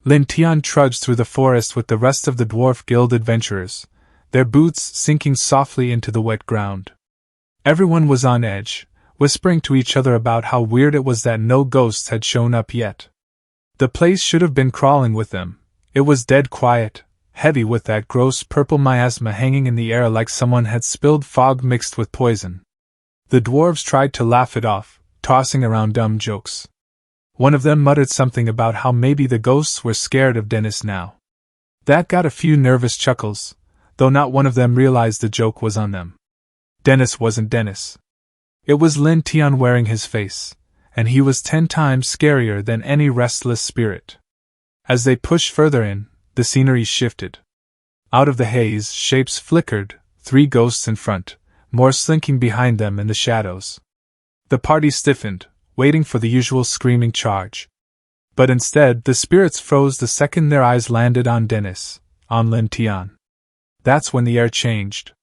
Lin Tian trudged through the forest with the rest of the Dwarf Guild adventurers, their boots sinking softly into the wet ground. Everyone was on edge, whispering to each other about how weird it was that no ghosts had shown up yet. The place should have been crawling with them. It was dead quiet, heavy with that gross purple miasma hanging in the air like someone had spilled fog mixed with poison. The dwarves tried to laugh it off, tossing around dumb jokes. One of them muttered something about how maybe the ghosts were scared of Dennis now. That got a few nervous chuckles, though not one of them realized the joke was on them. Dennis wasn't Dennis. It was Lin Tian wearing his face, and he was 10 times scarier than any restless spirit. As they pushed further in, the scenery shifted. Out of the haze, shapes flickered, 3 ghosts in front, more slinking behind them in the shadows. The party stiffened, waiting for the usual screaming charge. But instead, the spirits froze the second their eyes landed on Dennis, on Lin Tian. That's when the air changed.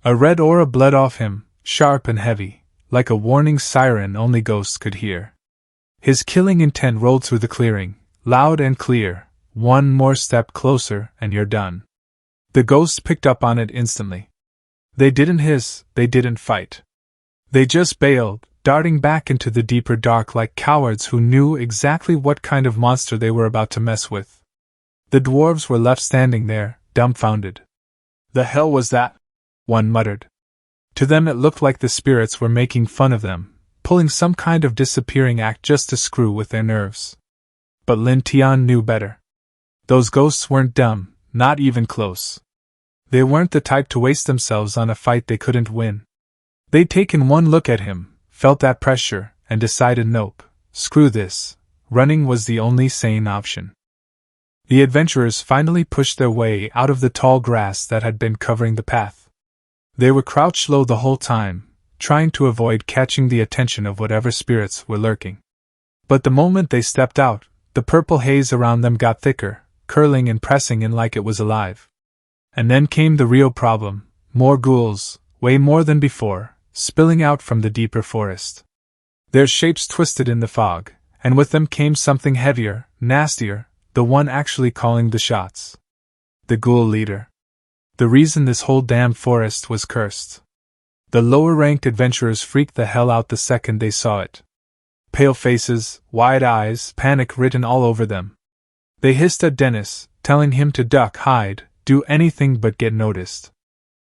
A red aura bled off him, sharp and heavy, like a warning siren only ghosts could hear. His killing intent rolled through the clearing, loud and clear. One more step closer, and you're done. The ghosts picked up on it instantly. They didn't hiss, they didn't fight. They just bailed, darting back into the deeper dark like cowards who knew exactly what kind of monster they were about to mess with. The dwarves were left standing there, dumbfounded. "The hell was that?" one muttered. To them it looked like the spirits were making fun of them, pulling some kind of disappearing act just to screw with their nerves. But Lin Tian knew better. Those ghosts weren't dumb, not even close. They weren't the type to waste themselves on a fight they couldn't win. They'd taken one look at him, felt that pressure, and decided nope, screw this. Running was the only sane option. The adventurers finally pushed their way out of the tall grass that had been covering the path. They were crouched low the whole time, trying to avoid catching the attention of whatever spirits were lurking. But the moment they stepped out, the purple haze around them got thicker, curling and pressing in like it was alive. And then came the real problem: more ghouls, way more than before, spilling out from the deeper forest. Their shapes twisted in the fog, and with them came something heavier, nastier, the one actually calling the shots. The ghoul leader. The reason this whole damn forest was cursed. The lower-ranked adventurers freaked the hell out the second they saw it. Pale faces, wide eyes, panic written all over them. They hissed at Dennis, telling him to duck, hide, do anything but get noticed.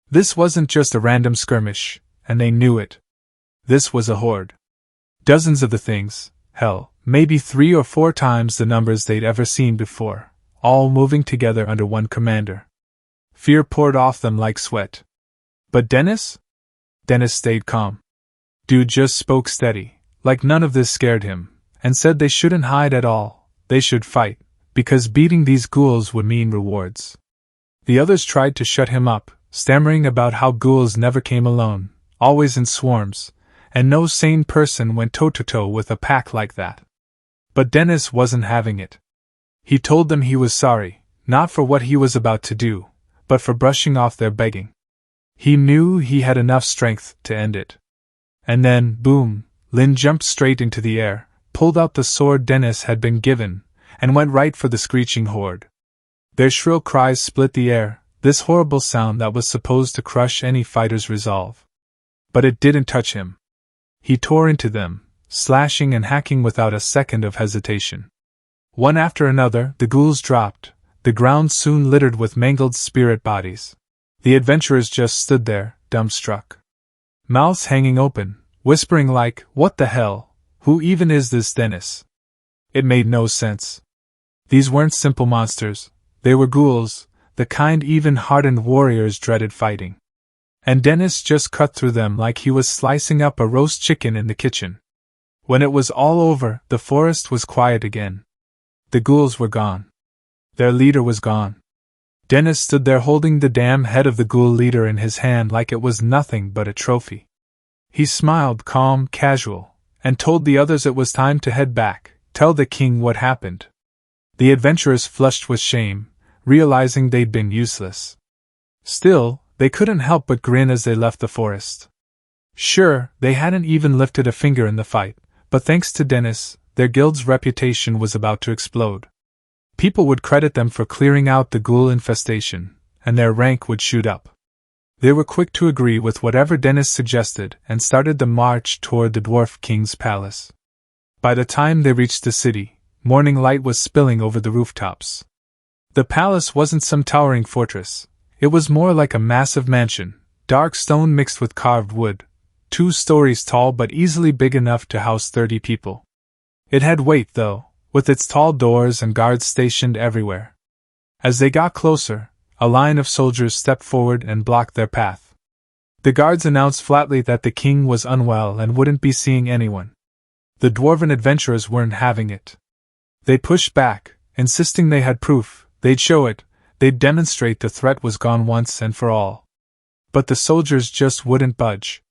This wasn't just a random skirmish, and they knew it. This was a horde. Dozens of the things, hell, maybe 3 or 4 times the numbers they'd ever seen before, all moving together under one commander. Fear poured off them like sweat. But Dennis? Dennis stayed calm. Dude just spoke steady, like none of this scared him, and said they shouldn't hide at all, they should fight, because beating these ghouls would mean rewards. The others tried to shut him up, stammering about how ghouls never came alone, always in swarms, and no sane person went toe-to-toe with a pack like that. But Dennis wasn't having it. He told them he was sorry, not for what he was about to do, but for brushing off their begging. He knew he had enough strength to end it. And then, boom, Lin jumped straight into the air, pulled out the sword Dennis had been given, and went right for the screeching horde. Their shrill cries split the air, this horrible sound that was supposed to crush any fighter's resolve. But it didn't touch him. He tore into them, slashing and hacking without a second of hesitation. One after another, the ghouls dropped, the ground soon littered with mangled spirit bodies. The adventurers just stood there, dumbstruck. Mouths hanging open, whispering like, "What the hell? Who even is this Dennis?" It made no sense. These weren't simple monsters, they were ghouls, the kind even hardened warriors dreaded fighting. And Dennis just cut through them like he was slicing up a roast chicken in the kitchen. When it was all over, the forest was quiet again. The ghouls were gone. Their leader was gone. Dennis stood there holding the damn head of the ghoul leader in his hand like it was nothing but a trophy. He smiled, calm, casual, and told the others it was time to head back, tell the king what happened. The adventurers flushed with shame, realizing they'd been useless. Still, they couldn't help but grin as they left the forest. Sure, they hadn't even lifted a finger in the fight, but thanks to Dennis, their guild's reputation was about to explode. People would credit them for clearing out the ghoul infestation, and their rank would shoot up. They were quick to agree with whatever Dennis suggested and started the march toward the Dwarf King's palace. By the time they reached the city, morning light was spilling over the rooftops. The palace wasn't some towering fortress. It was more like a massive mansion, dark stone mixed with carved wood, 2 stories tall but easily big enough to house 30 people. It had weight, though, with its tall doors and guards stationed everywhere. As they got closer, a line of soldiers stepped forward and blocked their path. The guards announced flatly that the king was unwell and wouldn't be seeing anyone. The dwarven adventurers weren't having it. They pushed back, insisting they had proof, they'd show it, they'd demonstrate the threat was gone once and for all. But the soldiers just wouldn't budge.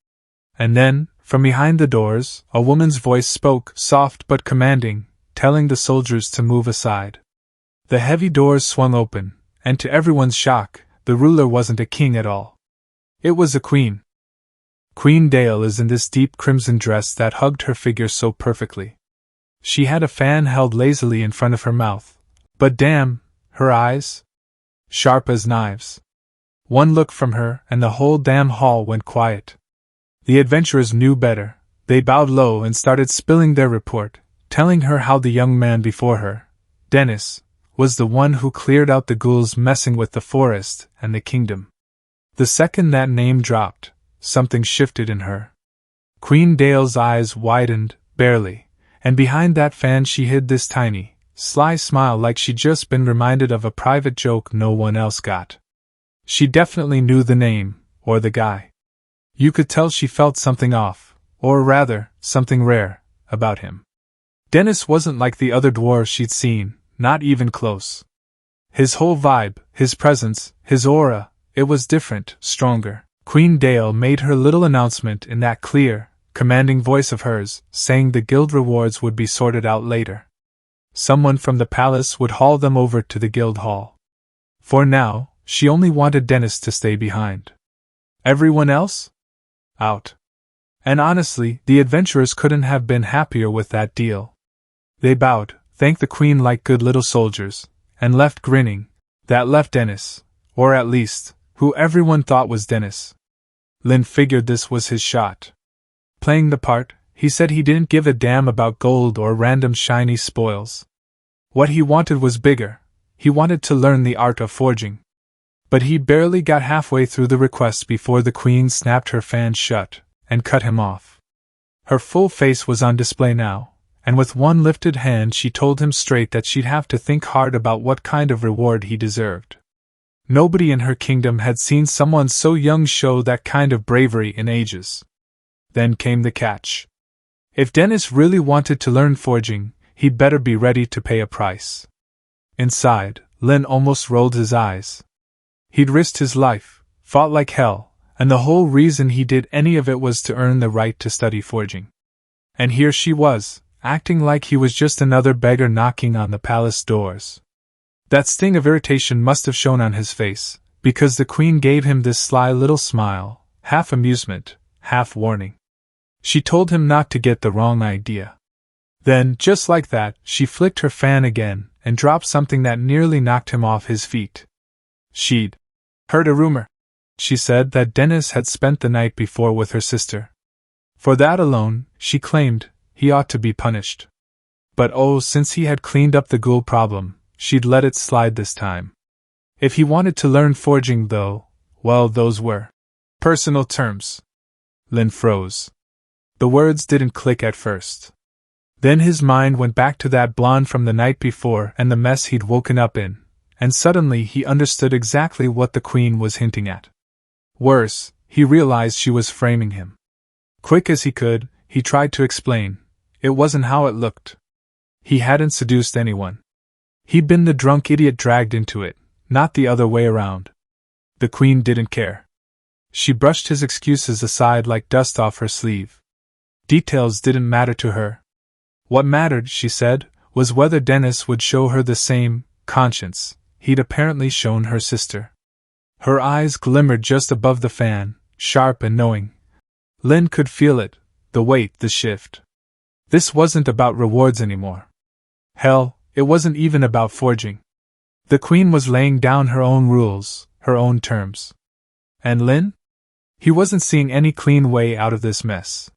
And then, from behind the doors, a woman's voice spoke, soft but commanding, telling the soldiers to move aside. The heavy doors swung open, and to everyone's shock, the ruler wasn't a king at all. It was a queen. Queen Dale is in this deep crimson dress that hugged her figure so perfectly. She had a fan held lazily in front of her mouth, but damn, her eyes? Sharp as knives. One look from her, and the whole damn hall went quiet. The adventurers knew better. They bowed low and started spilling their report, telling her how the young man before her, Dennis, was the one who cleared out the ghouls messing with the forest and the kingdom. The second that name dropped, something shifted in her. Queen Dale's eyes widened, barely, and behind that fan she hid this tiny, sly smile like she'd just been reminded of a private joke no one else got. She definitely knew the name, or the guy. You could tell she felt something off, or rather, something rare, about him. Dennis wasn't like the other dwarves she'd seen, not even close. His whole vibe, his presence, his aura, it was different, stronger. Queen Dale made her little announcement in that clear, commanding voice of hers, saying the guild rewards would be sorted out later. Someone from the palace would haul them over to the guild hall. For now, she only wanted Dennis to stay behind. Everyone else? Out. And honestly, the adventurers couldn't have been happier with that deal. They bowed, thanked the queen like good little soldiers, and left grinning. That left Dennis, or at least, who everyone thought was Dennis. Lin figured this was his shot. Playing the part, he said he didn't give a damn about gold or random shiny spoils. What he wanted was bigger. He wanted to learn the art of forging. But he barely got halfway through the request before the queen snapped her fan shut and cut him off. Her full face was on display now, and with one lifted hand she told him straight that she'd have to think hard about what kind of reward he deserved. Nobody in her kingdom had seen someone so young show that kind of bravery in ages. Then came the catch. If Dennis really wanted to learn forging, he'd better be ready to pay a price. Inside, Lin almost rolled his eyes. He'd risked his life, fought like hell, and the whole reason he did any of it was to earn the right to study forging. And here she was, acting like he was just another beggar knocking on the palace doors. That sting of irritation must have shown on his face, because the queen gave him this sly little smile, half amusement, half warning. She told him not to get the wrong idea. Then, just like that, she flicked her fan again, and dropped something that nearly knocked him off his feet. She'd heard a rumor, she said, that Dennis had spent the night before with her sister. For that alone, she claimed, he ought to be punished. But oh, since he had cleaned up the ghoul problem, she'd let it slide this time. If he wanted to learn forging though, well, those were personal terms. Lin froze. The words didn't click at first. Then his mind went back to that blonde from the night before and the mess he'd woken up in, and suddenly he understood exactly what the queen was hinting at. Worse, he realized she was framing him. Quick as he could, he tried to explain. It wasn't how it looked. He hadn't seduced anyone. He'd been the drunk idiot dragged into it, not the other way around. The queen didn't care. She brushed his excuses aside like dust off her sleeve. Details didn't matter to her. What mattered, she said, was whether Dennis would show her the same conscience he'd apparently shown her sister. Her eyes glimmered just above the fan, sharp and knowing. Lin could feel it, the weight, the shift. This wasn't about rewards anymore. Hell, It wasn't even about forging. The Queen was laying down her own rules, her own terms. And Lin? He wasn't seeing any clean way out of this mess.